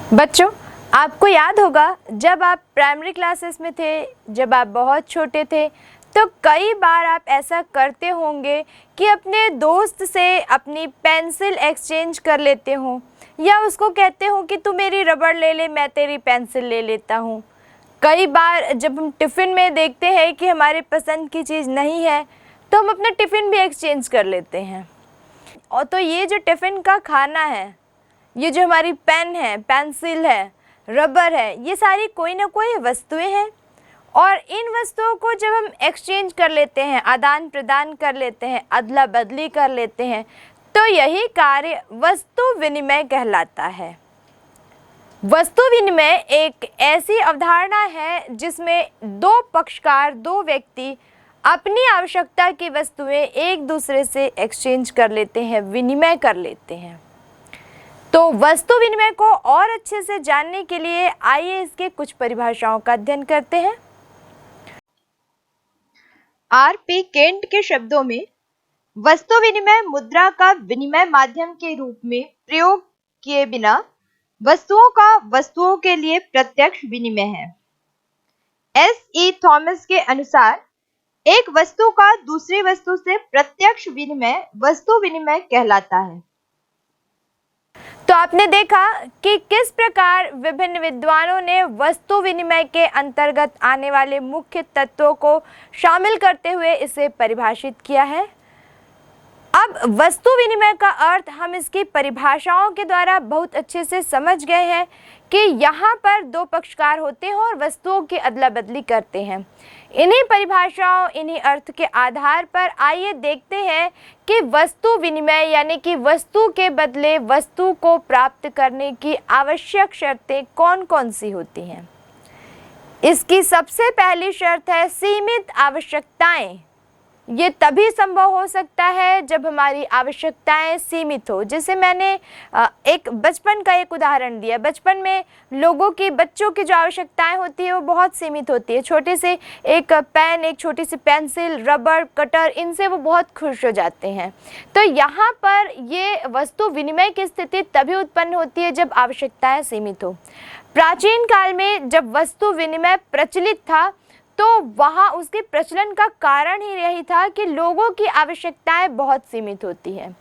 बच्चों, आपको याद होगा जब आप प्राइमरी क्लासेस में थे, जब आप बहुत छोटे थे, तो कई बार आप ऐसा करते होंगे कि अपने दोस्त से अपनी पेंसिल एक्सचेंज कर लेते हो या उसको कहते हो कि तू मेरी रबड़ ले ले, मैं तेरी पेंसिल ले लेता हूँ। कई बार जब हम टिफ़िन में देखते हैं कि हमारे पसंद की चीज़ नहीं है तो हम अपना टिफ़िन भी एक्सचेंज कर लेते हैं। और तो ये जो टिफ़िन का खाना है, ये जो हमारी पेन है, पेंसिल है, रबर है, ये सारी कोई ना कोई वस्तुएं हैं और इन वस्तुओं को जब हम एक्सचेंज कर लेते हैं, आदान प्रदान कर लेते हैं, अदला बदली कर लेते हैं, तो यही कार्य वस्तु विनिमय कहलाता है। वस्तु विनिमय एक ऐसी अवधारणा है जिसमें दो पक्षकार, दो व्यक्ति अपनी आवश्यकता की वस्तुएं एक दूसरे से एक्सचेंज कर लेते हैं, विनिमय कर लेते हैं। तो वस्तु विनिमय को और अच्छे से जानने के लिए आइए इसके कुछ परिभाषाओं का अध्ययन करते हैं। R.P. केंट के शब्दों में वस्तु विनिमय मुद्रा का विनिमय माध्यम के रूप में प्रयोग किए बिना वस्तुओं का वस्तुओं के लिए प्रत्यक्ष विनिमय है। S.E. थॉमस के अनुसार एक वस्तु का दूसरी वस्तु से प्रत्यक्ष विनिमय वस्तु विनिमय कहलाता है। तो आपने देखा कि किस प्रकार विभिन्न विद्वानों ने वस्तु विनिमय के अंतर्गत आने वाले मुख्य तत्वों को शामिल करते हुए इसे परिभाषित किया है। अब वस्तु विनिमय का अर्थ हम इसकी परिभाषाओं के द्वारा बहुत अच्छे से समझ गए हैं कि यहाँ पर दो पक्षकार होते हैं और वस्तुओं की अदला बदली करते हैं। इन्हीं परिभाषाओं, इन्हीं अर्थ के आधार पर आइए देखते हैं कि वस्तु विनिमय यानी कि वस्तु के बदले वस्तु को प्राप्त करने की आवश्यक शर्तें कौन कौन सी होती हैं। इसकी सबसे पहली शर्त है सीमित आवश्यकताएं। ये तभी संभव हो सकता है जब हमारी आवश्यकताएं सीमित हो। जैसे मैंने एक बचपन का एक उदाहरण दिया। बचपन में बच्चों की जो आवश्यकताएं होती है वो बहुत सीमित होती है। छोटे से एक पेन, एक छोटी सी पेंसिल, रबर, कटर, इनसे वो बहुत खुश हो जाते हैं। तो यहाँ पर ये वस्तु विनिमय की स्थिति तभी उत्पन्न होती है जब आवश्यकताएं सीमित हो। प्राचीन काल में जब वस्तु विनिमय प्रचलित था तो वहाँ उसके प्रचलन का कारण ही यही था कि लोगों की आवश्यकताएं बहुत सीमित होती हैं।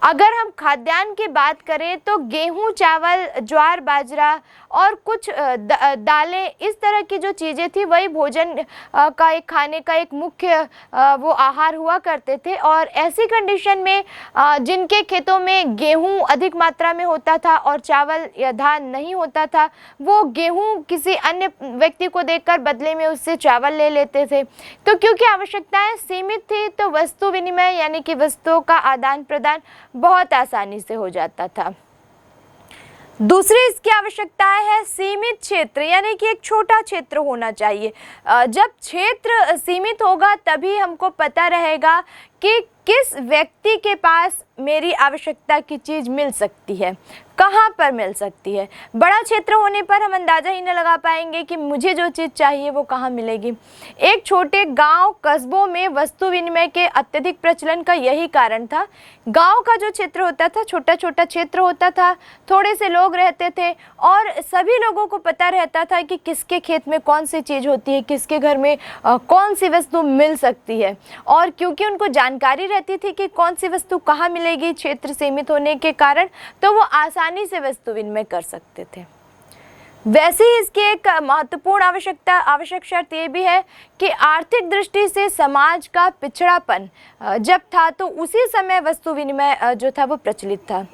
अगर हम खाद्यान्न की बात करें तो गेहूं, चावल, ज्वार, बाजरा और कुछ दालें, इस तरह की जो चीज़ें थी वही भोजन का एक खाने का एक मुख्य वो आहार हुआ करते थे। और ऐसी कंडीशन में जिनके खेतों में गेहूं अधिक मात्रा में होता था और चावल या धान नहीं होता था, वो गेहूं किसी अन्य व्यक्ति को देकर बदले में उससे चावल ले लेते थे। तो क्योंकि आवश्यकताएं सीमित थी तो वस्तु विनिमय यानी कि वस्तुओं का आदान प्रदान बहुत आसानी से हो जाता था। दूसरी इसकी आवश्यकताएं है सीमित क्षेत्र, यानी कि एक छोटा क्षेत्र होना चाहिए। जब क्षेत्र सीमित होगा तभी हमको पता रहेगा कि किस व्यक्ति के पास मेरी आवश्यकता की चीज़ मिल सकती है, कहाँ पर मिल सकती है। बड़ा क्षेत्र होने पर हम अंदाज़ा ही न लगा पाएंगे कि मुझे जो चीज़ चाहिए वो कहाँ मिलेगी। एक छोटे गांव, कस्बों में वस्तु विनिमय के अत्यधिक प्रचलन का यही कारण था। गांव का जो क्षेत्र होता था, छोटा छोटा क्षेत्र होता था, थोड़े से लोग रहते थे और सभी लोगों को पता रहता था कि किसके खेत में कौन सी चीज़ होती है, किसके घर में कौन सी वस्तु मिल सकती है। और क्योंकि उनको जानकारी रहती थी कि कौन सी वस्तु कहाँ मिलेगी, क्षेत्र सीमित होने के कारण, तो वो आसानी से वस्तु विनिमय कर सकते थे। वैसे ही इसकी एक महत्वपूर्ण आवश्यक शर्त ये भी है कि आर्थिक दृष्टि से समाज का पिछड़ापन जब था तो उसी समय वस्तु विनिमय जो था वो प्रचलित था।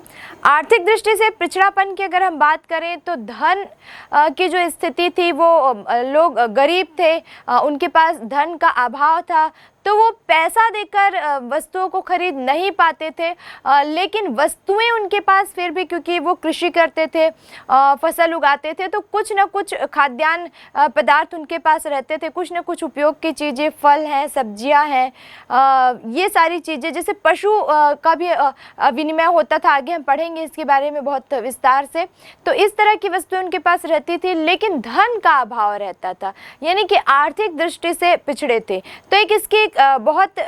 आर्थिक दृष्टि से पिछड़ापन की अगर हम बात करें तो धन की जो स्थिति थी, वो लोग गरीब थे, उनके पास धन का अभाव था, तो वो पैसा देकर वस्तुओं को खरीद नहीं पाते थे। लेकिन वस्तुएं उनके पास फिर भी, क्योंकि वो कृषि करते थे, फसल उगाते थे, तो कुछ न कुछ खाद्यान्न पदार्थ उनके पास रहते थे, कुछ न कुछ उपयोग की चीज़ें, फल हैं, सब्जियां हैं, ये सारी चीज़ें। जैसे पशु का भी विनिमय होता था, आगे हम पढ़ेंगे इसके बारे में बहुत विस्तार से। तो इस तरह की वस्तुएं उनके पास रहती थी, लेकिन धन का अभाव रहता था, यानी कि आर्थिक दृष्टि से पिछड़े थे। तो एक इसकी एक बहुत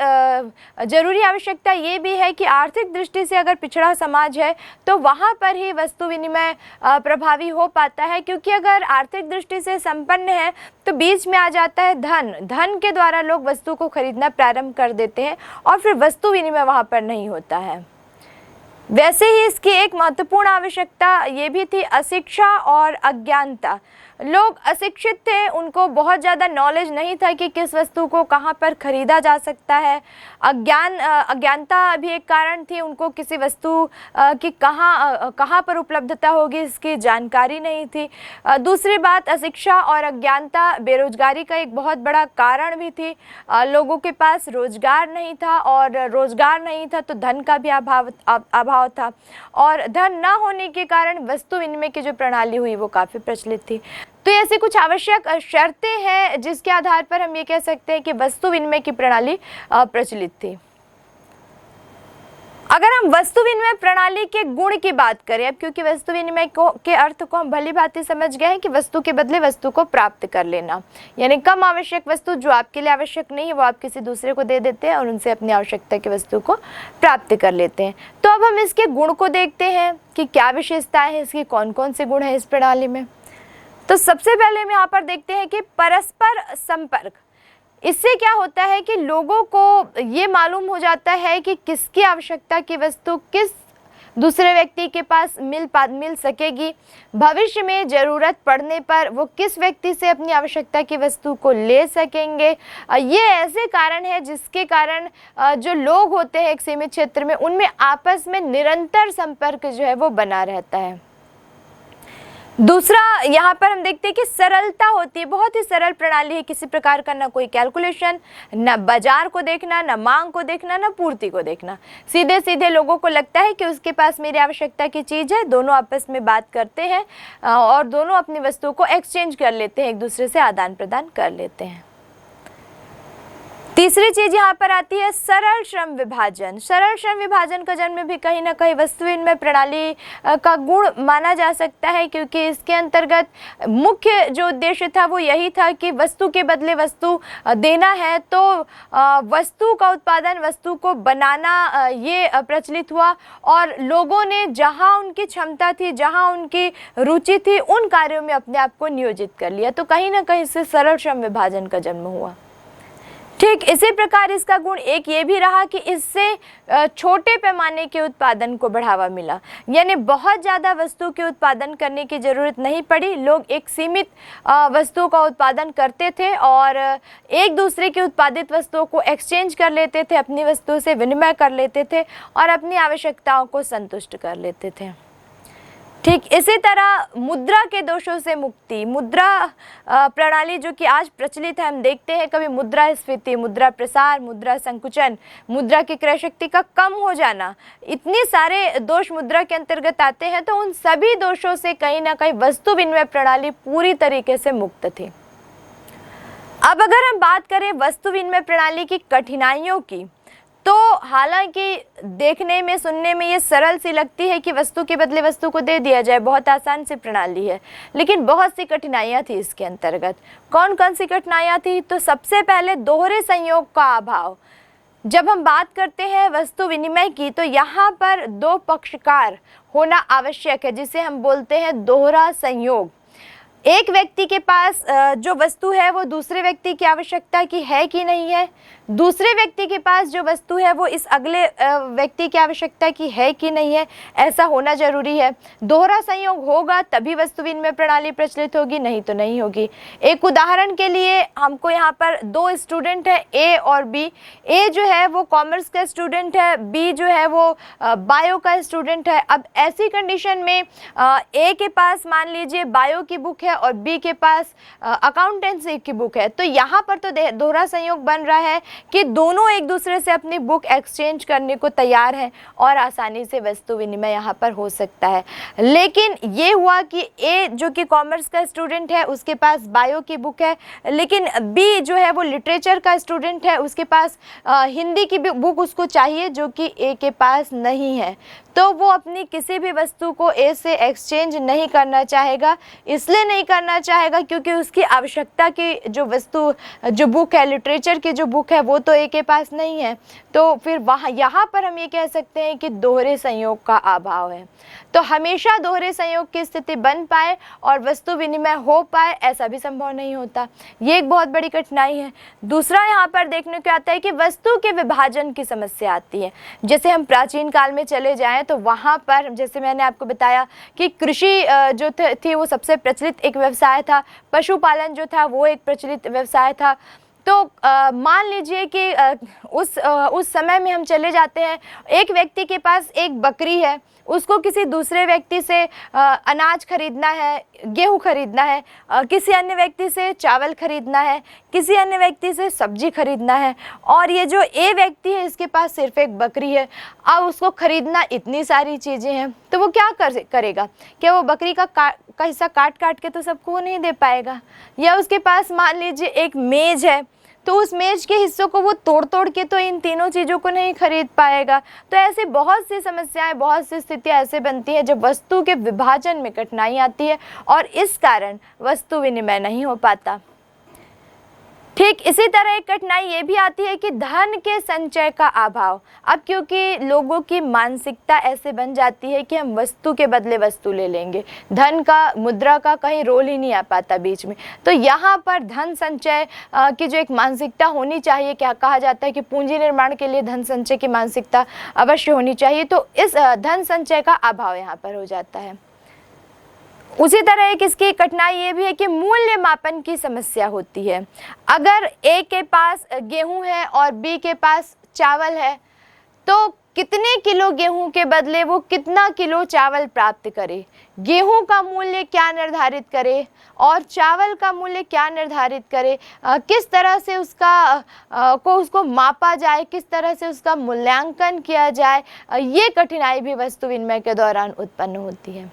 ज़रूरी आवश्यकता ये भी है कि आर्थिक दृष्टि से अगर पिछड़ा समाज है तो वहाँ पर ही वस्तु विनिमय प्रभावी हो पाता है, क्योंकि अगर आर्थिक दृष्टि से संपन्न है तो बीच में आ जाता है धन। धन के द्वारा लोग वस्तु को खरीदना प्रारंभ कर देते हैं और फिर वस्तु विनिमय वहाँ पर नहीं होता है। वैसे ही इसकी एक महत्वपूर्ण आवश्यकता ये भी थी अशिक्षा और अज्ञानता। लोग अशिक्षित थे, उनको बहुत ज़्यादा नॉलेज नहीं था कि किस वस्तु को कहाँ पर खरीदा जा सकता है। अज्ञानता भी एक कारण थी, उनको किसी वस्तु की कहाँ पर उपलब्धता होगी इसकी जानकारी नहीं थी। दूसरी बात, अशिक्षा और अज्ञानता बेरोजगारी का एक बहुत बड़ा कारण भी थी। लोगों के पास रोजगार नहीं था और रोजगार नहीं था तो धन का भी अभाव था, और धन न होने के कारण वस्तु विनिमय की जो प्रणाली हुई वो काफ़ी प्रचलित थी। तो ऐसी कुछ आवश्यक शर्तें हैं जिसके आधार पर हम ये कह सकते हैं कि वस्तु विनिमय की प्रणाली प्रचलित थी। अगर हम वस्तु विनिमय प्रणाली के गुण की बात करें, अब क्योंकि वस्तु विनिमय के अर्थ को हम भली भांति समझ गए हैं कि वस्तु के बदले वस्तु को प्राप्त कर लेना, यानी कम आवश्यक वस्तु जो आपके लिए आवश्यक नहीं है वो आप किसी दूसरे को दे देते हैं और उनसे अपनी आवश्यकता की वस्तु को प्राप्त कर लेते हैं। तो अब हम इसके गुण को देखते हैं कि क्या विशेषताएं हैं इसकी, कौन कौन से गुण हैं इस प्रणाली में। तो सबसे पहले हम यहाँ पर देखते हैं कि परस्पर संपर्क। इससे क्या होता है कि लोगों को ये मालूम हो जाता है कि किसकी आवश्यकता की वस्तु किस दूसरे व्यक्ति के पास मिल सकेगी। भविष्य में ज़रूरत पड़ने पर वो किस व्यक्ति से अपनी आवश्यकता की वस्तु को ले सकेंगे। ये ऐसे कारण है जिसके कारण जो लोग होते हैं एक सीमित क्षेत्र में, उनमें आपस में निरंतर संपर्क जो है वो बना रहता है। दूसरा, यहाँ पर हम देखते हैं कि सरलता होती है, बहुत ही सरल प्रणाली है, किसी प्रकार का ना कोई कैलकुलेशन, ना बाजार को देखना, ना मांग को देखना, ना पूर्ति को देखना। सीधे सीधे लोगों को लगता है कि उसके पास मेरी आवश्यकता की चीज़ है, दोनों आपस में बात करते हैं और दोनों अपनी वस्तुओं को एक्सचेंज कर लेते हैं, एक दूसरे से आदान प्रदान कर लेते हैं। तीसरी चीज यहाँ पर आती है सरल श्रम विभाजन। सरल श्रम विभाजन का जन्म भी कहीं ना कहीं वस्तु विनिमय प्रणाली का गुण माना जा सकता है, क्योंकि इसके अंतर्गत मुख्य जो उद्देश्य था वो यही था कि वस्तु के बदले वस्तु देना है, तो वस्तु का उत्पादन, वस्तु को बनाना ये प्रचलित हुआ और लोगों ने जहाँ उनकी क्षमता थी, जहाँ उनकी रुचि थी, उन कार्यों में अपने आप को नियोजित कर लिया। तो कहीं ना कहीं इससे सरल श्रम विभाजन का जन्म हुआ। ठीक इसी प्रकार इसका गुण एक ये भी रहा कि इससे छोटे पैमाने के उत्पादन को बढ़ावा मिला, यानी बहुत ज़्यादा वस्तु के उत्पादन करने की ज़रूरत नहीं पड़ी। लोग एक सीमित वस्तुओं का उत्पादन करते थे और एक दूसरे की उत्पादित वस्तुओं को एक्सचेंज कर लेते थे, अपनी वस्तुओं से विनिमय कर लेते थे और अपनी आवश्यकताओं को संतुष्ट कर लेते थे। ठीक इसी तरह मुद्रा के दोषों से मुक्ति। मुद्रा प्रणाली जो कि आज प्रचलित है, हम देखते हैं कभी मुद्रा स्फीति, मुद्रा प्रसार, मुद्रा संकुचन, मुद्रा की क्रय शक्ति का कम हो जाना, इतने सारे दोष मुद्रा के अंतर्गत आते हैं। तो उन सभी दोषों से कहीं ना कहीं वस्तु विनिमय प्रणाली पूरी तरीके से मुक्त थी। अब अगर हम बात करें वस्तु विनिमय प्रणाली की कठिनाइयों की, तो हालांकि देखने में, सुनने में ये सरल सी लगती है कि वस्तु के बदले वस्तु को दे दिया जाए, बहुत आसान सी प्रणाली है, लेकिन बहुत सी कठिनाइयाँ थी इसके अंतर्गत। कौन कौन सी कठिनाइयाँ थी? तो सबसे पहले दोहरे संयोग का अभाव। जब हम बात करते हैं वस्तु विनिमय की, तो यहाँ पर दो पक्षकार होना आवश्यक है, जिसे हम बोलते हैं दोहरा संयोग। एक व्यक्ति के पास जो वस्तु है वो दूसरे व्यक्ति की आवश्यकता की है कि नहीं है, दूसरे व्यक्ति के पास जो वस्तु है वो इस अगले व्यक्ति की आवश्यकता की है कि नहीं है, ऐसा होना जरूरी है। दोहरा संयोग होगा तभी वस्तु विनिमय प्रणाली प्रचलित होगी, नहीं तो नहीं होगी। एक उदाहरण के लिए हमको यहाँ पर दो स्टूडेंट है, ए और बी। ए जो है वो कॉमर्स का स्टूडेंट है, बी जो है वो बायो का स्टूडेंट है। अब ऐसी कंडीशन में ए के पास मान लीजिए बायो की बुक है और बी के पास अकाउंटेंसी की बुक है, तो यहाँ पर तो दोहरा संयोग बन रहा है कि दोनों एक दूसरे से अपनी बुक एक्सचेंज करने को तैयार हैं और आसानी से वस्तु विनिमय यहाँ पर हो सकता है। लेकिन ये हुआ कि ए जो कि कॉमर्स का स्टूडेंट है उसके पास बायो की बुक है, लेकिन बी जो है वो लिटरेचर का स्टूडेंट है, उसके पास हिंदी की बुक उसको चाहिए जो कि ए के पास नहीं है। तो वो अपनी किसी भी वस्तु को ए से एक्सचेंज नहीं करना चाहेगा। इसलिए नहीं करना चाहेगा, क्योंकि उसकी आवश्यकता की जो वस्तु, जो बुक है, लिटरेचर की जो बुक है, वो तो ए के पास नहीं है। तो फिर वहाँ यहाँ पर हम ये कह सकते हैं कि दोहरे संयोग का अभाव है। तो हमेशा दोहरे संयोग की स्थिति बन पाए और वस्तु विनिमय हो पाए, ऐसा भी संभव नहीं होता। ये एक बहुत बड़ी कठिनाई है। दूसरा यहाँ पर देखने को आता है कि वस्तु के विभाजन की समस्या आती है। जैसे हम प्राचीन काल में चले जाएं तो वहाँ पर, जैसे मैंने आपको बताया कि कृषि जो थी वो सबसे प्रचलित एक व्यवसाय था, पशुपालन जो था वो एक प्रचलित व्यवसाय था। तो मान लीजिए कि उस समय में हम चले जाते हैं, एक व्यक्ति के पास एक बकरी है, उसको किसी दूसरे व्यक्ति से अनाज खरीदना है, गेहूं खरीदना है, किसी अन्य व्यक्ति से चावल खरीदना है, किसी अन्य व्यक्ति से सब्जी खरीदना है, और ये जो ए व्यक्ति है इसके पास सिर्फ एक बकरी है। अब उसको खरीदना इतनी सारी चीज़ें हैं, तो वो क्या करेगा? क्या वो बकरी का हिस्सा काट काट के तो सबको नहीं दे पाएगा? या उसके पास मान लीजिए एक मेज है, तो उस मेज के हिस्सों को वो तोड़ तोड़ के तो इन तीनों चीज़ों को नहीं खरीद पाएगा। तो ऐसी बहुत सी समस्याएं, बहुत सी स्थितियां ऐसे बनती हैं जब वस्तु के विभाजन में कठिनाई आती है और इस कारण वस्तु विनिमय नहीं हो पाता। ठीक इसी तरह एक कठिनाई ये भी आती है कि धन के संचय का अभाव। अब क्योंकि लोगों की मानसिकता ऐसे बन जाती है कि हम वस्तु के बदले वस्तु ले लेंगे, धन का, मुद्रा का कहीं रोल ही नहीं आ पाता बीच में। तो यहाँ पर धन संचय की जो एक मानसिकता होनी चाहिए, क्या कहा जाता है कि पूंजी निर्माण के लिए धन संचय की मानसिकता अवश्य होनी चाहिए, तो इस धन संचय का अभाव यहाँ पर हो जाता है। उसी तरह एक इसकी कठिनाई ये भी है कि मूल्य मापन की समस्या होती है। अगर ए के पास गेहूं है और बी के पास चावल है, तो कितने किलो गेहूं के बदले वो कितना किलो चावल प्राप्त करे? गेहूं का मूल्य क्या निर्धारित करे और चावल का मूल्य क्या निर्धारित करे? किस तरह से उसको मापा जाए, किस तरह से उसका मूल्यांकन किया जाए, ये कठिनाई भी वस्तु विनिमय के दौरान उत्पन्न होती है।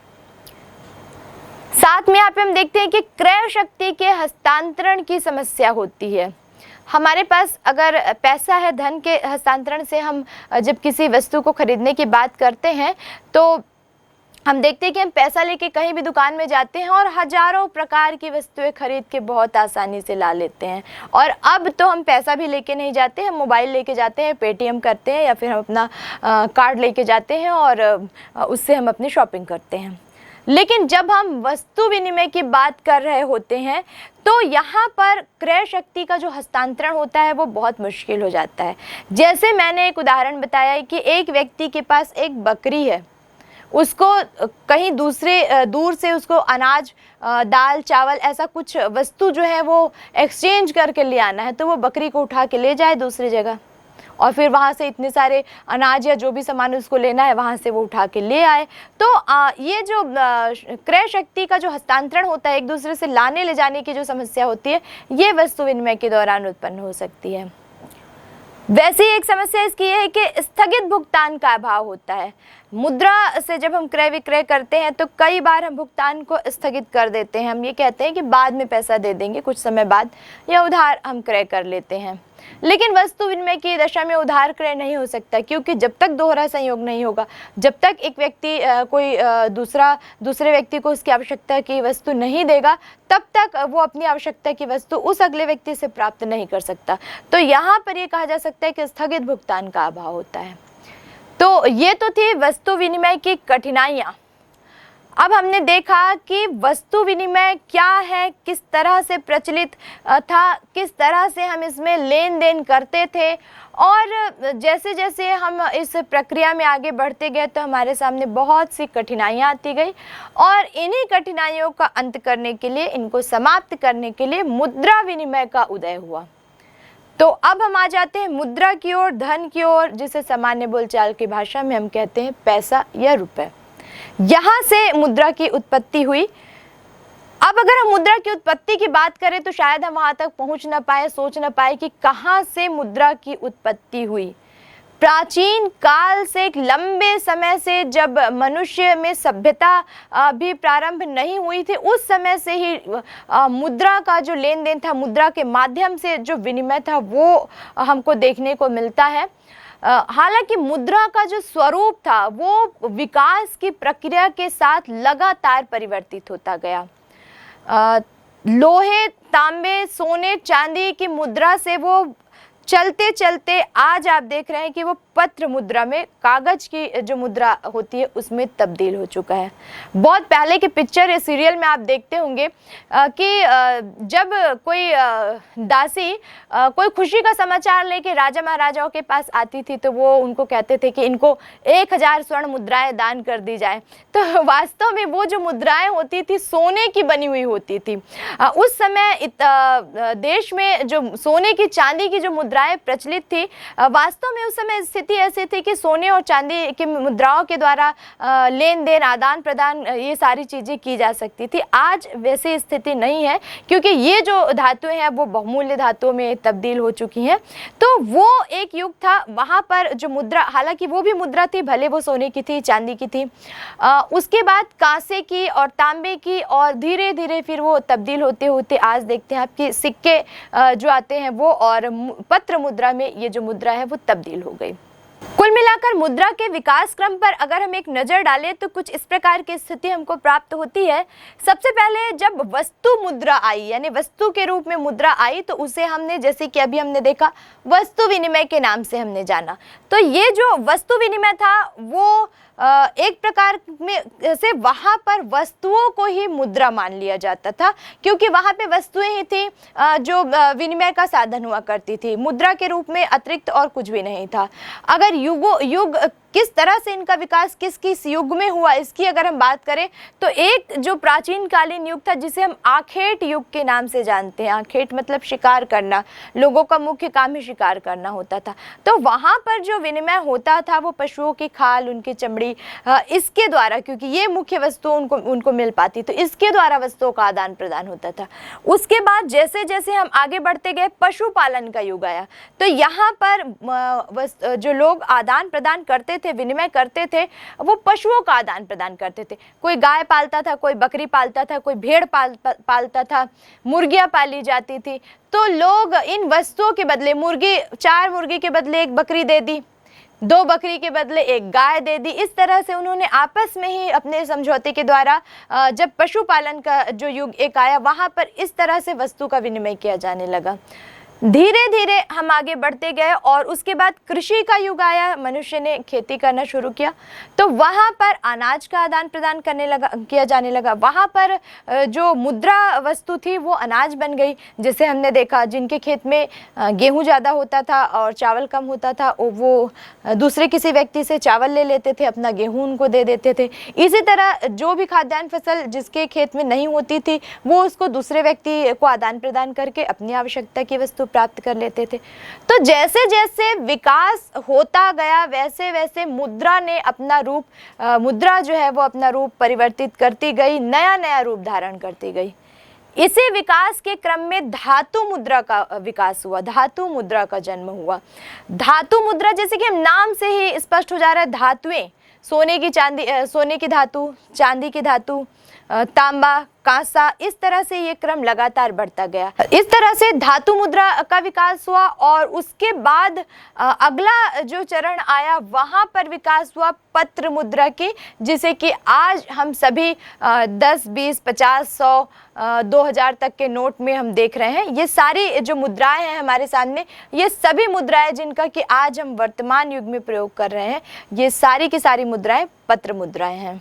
साथ में यहाँ पे हम देखते हैं कि क्रय शक्ति के हस्तांतरण की समस्या होती है। हमारे पास अगर पैसा है, धन के हस्तांतरण से हम जब किसी वस्तु को खरीदने की बात करते हैं तो हम देखते हैं कि हम पैसा लेके कहीं भी दुकान में जाते हैं और हजारों प्रकार की वस्तुएं खरीद के बहुत आसानी से ला लेते हैं। और अब तो हम पैसा भी लेके नहीं जाते हैं, मोबाइल लेके जाते हैं, पेटीएम करते हैं या फिर हम अपना कार्ड लेके जाते हैं और उससे हम अपनी शॉपिंग करते हैं। लेकिन जब हम वस्तु विनिमय की बात कर रहे होते हैं तो यहाँ पर क्रय शक्ति का जो हस्तांतरण होता है वो बहुत मुश्किल हो जाता है। जैसे मैंने एक उदाहरण बताया कि एक व्यक्ति के पास एक बकरी है, उसको कहीं दूर से उसको अनाज, दाल, चावल, ऐसा कुछ वस्तु जो है वो एक्सचेंज करके ले आना है, तो वो बकरी को उठा के ले जाए दूसरी जगह और फिर वहाँ से इतने सारे अनाज या जो भी सामान उसको लेना है वहाँ से वो उठा के ले आए। तो ये जो क्रय शक्ति का जो हस्तांतरण होता है, एक दूसरे से लाने ले जाने की जो समस्या होती है, ये वस्तु विनिमय के दौरान उत्पन्न हो सकती है। वैसे ही एक समस्या इसकी ये है कि स्थगित भुगतान का अभाव होता है। मुद्रा से जब हम क्रय विक्रय करते हैं तो कई बार हम भुगतान को स्थगित कर देते हैं। हम ये कहते हैं कि बाद में पैसा दे देंगे, कुछ समय बाद, या उधार हम क्रय कर लेते हैं। लेकिन वस्तु विनिमय की दशा में उधार क्रय नहीं हो सकता, क्योंकि जब तक दोहरा संयोग नहीं होगा, जब तक एक व्यक्ति कोई दूसरे व्यक्ति को उसकी आवश्यकता की वस्तु नहीं देगा, तब तक वो अपनी आवश्यकता की वस्तु उस अगले व्यक्ति से प्राप्त नहीं कर सकता। तो यहाँ पर ये कहा जा सकता है कि स्थगित भुगतान का अभाव होता है। तो ये तो थी वस्तु विनिमय की कठिनाइयाँ। अब हमने देखा कि वस्तु विनिमय क्या है, किस तरह से प्रचलित था, किस तरह से हम इसमें लेन देन करते थे, और जैसे जैसे हम इस प्रक्रिया में आगे बढ़ते गए तो हमारे सामने बहुत सी कठिनाइयाँ आती गई, और इन्हीं कठिनाइयों का अंत करने के लिए, इनको समाप्त करने के लिए मुद्रा विनिमय का उदय हुआ। तो अब हम आ जाते हैं मुद्रा की ओर, धन की ओर, जिसे सामान्य बोलचाल की भाषा में हम कहते हैं पैसा या रुपए। यहाँ से मुद्रा की उत्पत्ति हुई। अब अगर हम मुद्रा की उत्पत्ति की बात करें तो शायद हम वहाँ तक पहुँच न पाए, सोच न पाए कि कहाँ से मुद्रा की उत्पत्ति हुई। प्राचीन काल से, एक लंबे समय से, जब मनुष्य में सभ्यता भी प्रारंभ नहीं हुई थी, उस समय से ही मुद्रा का जो लेन देन था, मुद्रा के माध्यम से जो विनिमय था, वो हमको देखने को मिलता है। हालांकि मुद्रा का जो स्वरूप था वो विकास की प्रक्रिया के साथ लगातार परिवर्तित होता गया। लोहे, तांबे, सोने, चांदी की मुद्रा से वो चलते चलते आज आप देख रहे हैं कि वो पत्र मुद्रा में, कागज की जो मुद्रा होती है उसमें तब्दील हो चुका है। बहुत पहले की पिक्चर या सीरियल में आप देखते होंगे कि जब कोई दासी कोई खुशी का समाचार लेके राजा महाराजाओं के पास आती थी तो वो उनको कहते थे कि इनको 1000 स्वर्ण मुद्राएं दान कर दी जाए। तो वास्तव में वो जो मुद्राएं होती थी सोने की बनी हुई होती थी। उस समय देश में जो सोने की, चांदी की जो मुद्राएं प्रचलित थी, वास्तव में उस समय स्थिति ऐसी थी कि सोने और चांदी की मुद्राओं के द्वारा लेन देन, आदान प्रदान, ये सारी चीजें की जा सकती थी। आज वैसी स्थिति नहीं है क्योंकि ये जो धातुएं हैं वो बहुमूल्य धातुओं में तब्दील हो चुकी हैं। तो वो एक युग था, वहाँ पर जो मुद्रा, हालांकि वो भी मुद्रा थी, भले वो सोने की थी, चांदी की थी, उसके बाद कांसे की और तांबे की, और धीरे धीरे फिर वो तब्दील होते होते आज देखते हैं आपकी सिक्के जो आते हैं वो, और पत्र मुद्रा में ये जो मुद्रा है वो तब्दील हो गई। कुल मिलाकर मुद्रा के विकास क्रम पर अगर हम एक नजर डालें तो कुछ इस प्रकार की स्थिति हमको प्राप्त होती है। सबसे पहले जब वस्तु मुद्रा आई, यानी वस्तु के रूप में मुद्रा आई, तो उसे हमने, जैसे कि अभी हमने देखा, वस्तु विनिमय के नाम से हमने जाना। तो ये जो वस्तु विनिमय था वो एक प्रकार में से वहाँ पर वस्तुओं को ही मुद्रा मान लिया जाता था, क्योंकि वहाँ पे वस्तुएं ही थी जो विनिमय का साधन हुआ करती थी। मुद्रा के रूप में अतिरिक्त और कुछ भी नहीं था। अगर युग किस तरह से इनका विकास किस किस युग में हुआ, इसकी अगर हम बात करें तो एक जो प्राचीन कालीन युग था जिसे हम आखेट युग के नाम से जानते हैं। आखेट मतलब शिकार करना, लोगों का मुख्य काम ही शिकार करना होता था। तो वहाँ पर जो विनिमय होता था वो पशुओं की खाल, उनकी चमड़ी, इसके द्वारा, क्योंकि ये मुख्य वस्तु उनको मिल पाती, तो इसके द्वारा वस्तुओं का आदान प्रदान होता था। उसके बाद जैसे जैसे हम आगे बढ़ते गए, पशुपालन का युग आया। तो यहाँ पर जो लोग आदान प्रदान करते थे, विनिमय करते थे, वो पशुओं का आदान प्रदान करते थे। कोई गाय पालता था, कोई बकरी पालता था, कोई भेड़ पालता था, मुर्गियां पाली जाती थी। तो लोग इन वस्तुओं के बदले, मुर्गी, 4 मुर्गी के बदले 1 बकरी दे दी, 2 बकरी के बदले 1 गाय दे दी। इस तरह से उन्होंने आपस में ही अपने समझौते के द्वारा, जब पशुपालन का जो युग एक आया, वहां पर इस तरह से वस्तु का विनिमय किया जाने लगा। धीरे धीरे हम आगे बढ़ते गए और उसके बाद कृषि का युग आया, मनुष्य ने खेती करना शुरू किया, तो वहाँ पर अनाज का आदान प्रदान किया जाने लगा। वहाँ पर जो मुद्रा वस्तु थी वो अनाज बन गई। जैसे हमने देखा, जिनके खेत में गेहूँ ज़्यादा होता था और चावल कम होता था, वो दूसरे किसी व्यक्ति से चावल ले लेते थे, अपना गेहूँ उनको दे देते थे। इसी तरह जो भी खाद्यान्न फसल जिसके खेत में नहीं होती थी, वो उसको दूसरे व्यक्ति को आदान प्रदान करके अपनी आवश्यकता की वस्तु प्राप्त कर लेते थे। तो जैसे जैसे विकास होता गया, वैसे वैसे मुद्रा ने अपना रूप, मुद्रा जो है वो अपना रूप परिवर्तित करती गई, नया नया रूप धारण करती गई। इसी विकास के क्रम में धातु मुद्रा का विकास हुआ, धातु मुद्रा का जन्म हुआ। धातु मुद्रा, जैसे कि हम नाम से ही स्पष्ट हो जा रहा है, धातुएं, सोने की धातु, चांदी की धातु, तांबा, कांसा, इस तरह से ये क्रम लगातार बढ़ता गया। इस तरह से धातु मुद्रा का विकास हुआ और उसके बाद अगला जो चरण आया, वहां पर विकास हुआ पत्र मुद्रा के, जिसे कि आज हम सभी 10, 20, 50, 100, 2000 तक के नोट में हम देख रहे हैं। ये सारी जो मुद्राएं हैं हमारे सामने, ये सभी मुद्राएं जिनका कि आज हम वर्तमान युग में प्रयोग कर रहे हैं, ये सारी की सारी मुद्राएं पत्र मुद्राएं हैं।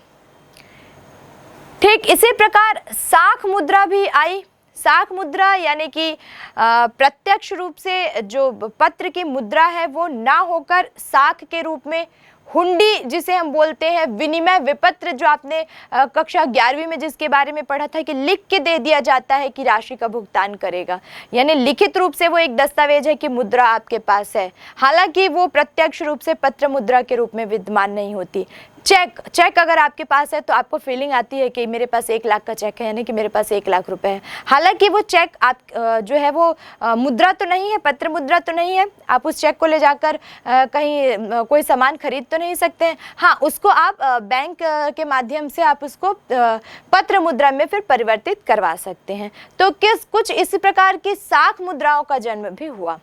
ठीक इसी प्रकार साख मुद्रा भी आई। साख मुद्रा यानी कि प्रत्यक्ष रूप से जो पत्र की मुद्रा है वो ना होकर साख के रूप में, हुंडी जिसे हम बोलते हैं, विनिमय विपत्र, जो आपने कक्षा 11वीं में जिसके बारे में पढ़ा था कि लिख के दे दिया जाता है कि राशि का भुगतान करेगा, यानी लिखित रूप से वो एक दस्तावेज है कि मुद्रा आपके पास है। हालांकि वो प्रत्यक्ष रूप से पत्र मुद्रा के रूप में विद्यमान नहीं होती। चेक अगर आपके पास है तो आपको फीलिंग आती है कि मेरे पास 1 लाख का चेक है, यानी कि मेरे पास 1 लाख रुपए है। हालांकि वो चेक आप जो है वो मुद्रा तो नहीं है, पत्र मुद्रा तो नहीं है। आप उस चेक को ले जाकर कहीं कोई सामान खरीद तो नहीं सकते हैं। हाँ, उसको आप बैंक के माध्यम से आप उसको पत्र मुद्रा में फिर परिवर्तित करवा सकते हैं। तो कुछ इसी प्रकार की साख मुद्राओं का जन्म भी हुआ।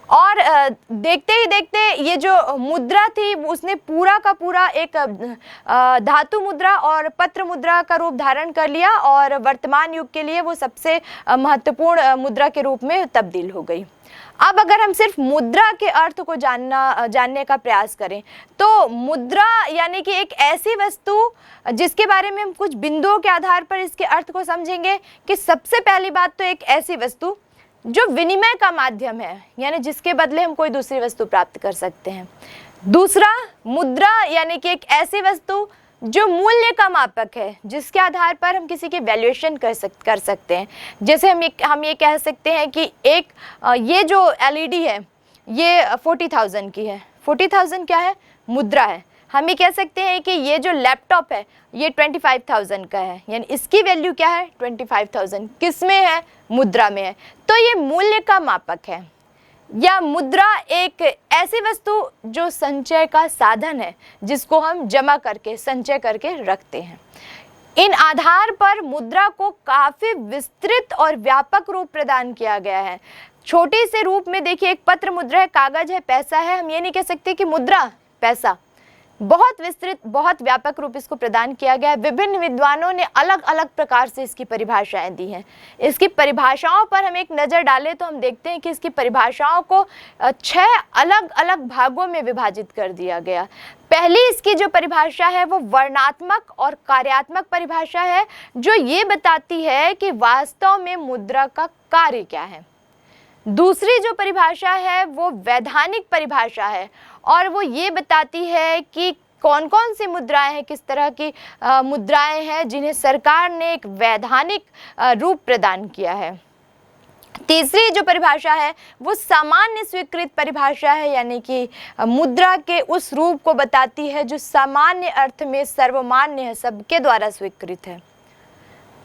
और देखते ही देखते ये जो मुद्रा थी उसने पूरा का पूरा एक धातु मुद्रा और पत्र मुद्रा का रूप धारण कर लिया और वर्तमान युग के लिए वो सबसे महत्वपूर्ण मुद्रा के रूप में तब्दील हो गई। अब अगर हम सिर्फ मुद्रा के अर्थ को जानने का प्रयास करें तो मुद्रा यानी कि एक ऐसी वस्तु जिसके बारे में हम कुछ बिंदुओं के आधार पर इसके अर्थ को समझेंगे कि सबसे पहली बात तो एक ऐसी वस्तु जो विनिमय का माध्यम है, यानी जिसके बदले हम कोई दूसरी वस्तु प्राप्त कर सकते हैं। दूसरा, मुद्रा यानी कि एक ऐसी वस्तु जो मूल्य का मापक है, जिसके आधार पर हम किसी की वैल्यूएशन कर सकते हैं। जैसे हम ये कह सकते हैं कि ये जो एलईडी है ये 40,000 की है। 40,000 क्या है? मुद्रा है। हम ये कह सकते हैं कि ये जो लैपटॉप है ये 25,000 का है, यानी इसकी वैल्यू क्या है? 25,000। किस में है? मुद्रा में है। तो ये मूल्य का मापक है। या मुद्रा एक ऐसी वस्तु जो संचय का साधन है, जिसको हम जमा करके संचय करके रखते हैं। इन आधार पर मुद्रा को काफी विस्तृत और व्यापक रूप प्रदान किया गया है। छोटे से रूप में देखिए, एक पत्र मुद्रा है, कागज है, पैसा है। हम ये नहीं कह सकते कि मुद्रा पैसा। बहुत विस्तृत, बहुत व्यापक रूप इसको प्रदान किया गया है। विभिन्न विद्वानों ने अलग अलग प्रकार से इसकी परिभाषाएं दी हैं। इसकी परिभाषाओं पर हम एक नज़र डालें तो हम देखते हैं कि इसकी परिभाषाओं को 6 अलग अलग भागों में विभाजित कर दिया गया। पहली इसकी जो परिभाषा है वो वर्णात्मक और कार्यात्मक परिभाषा है, जो ये बताती है कि वास्तव में मुद्रा का कार्य क्या है। दूसरी जो परिभाषा है वो वैधानिक परिभाषा है और वो ये बताती है कि कौन कौन सी मुद्राएं हैं, किस तरह की मुद्राएं हैं जिन्हें सरकार ने एक वैधानिक रूप प्रदान किया है। तीसरी जो परिभाषा है वो सामान्य स्वीकृत परिभाषा है, यानी कि मुद्रा के उस रूप को बताती है जो सामान्य अर्थ में सर्वमान्य है, सबके द्वारा स्वीकृत है।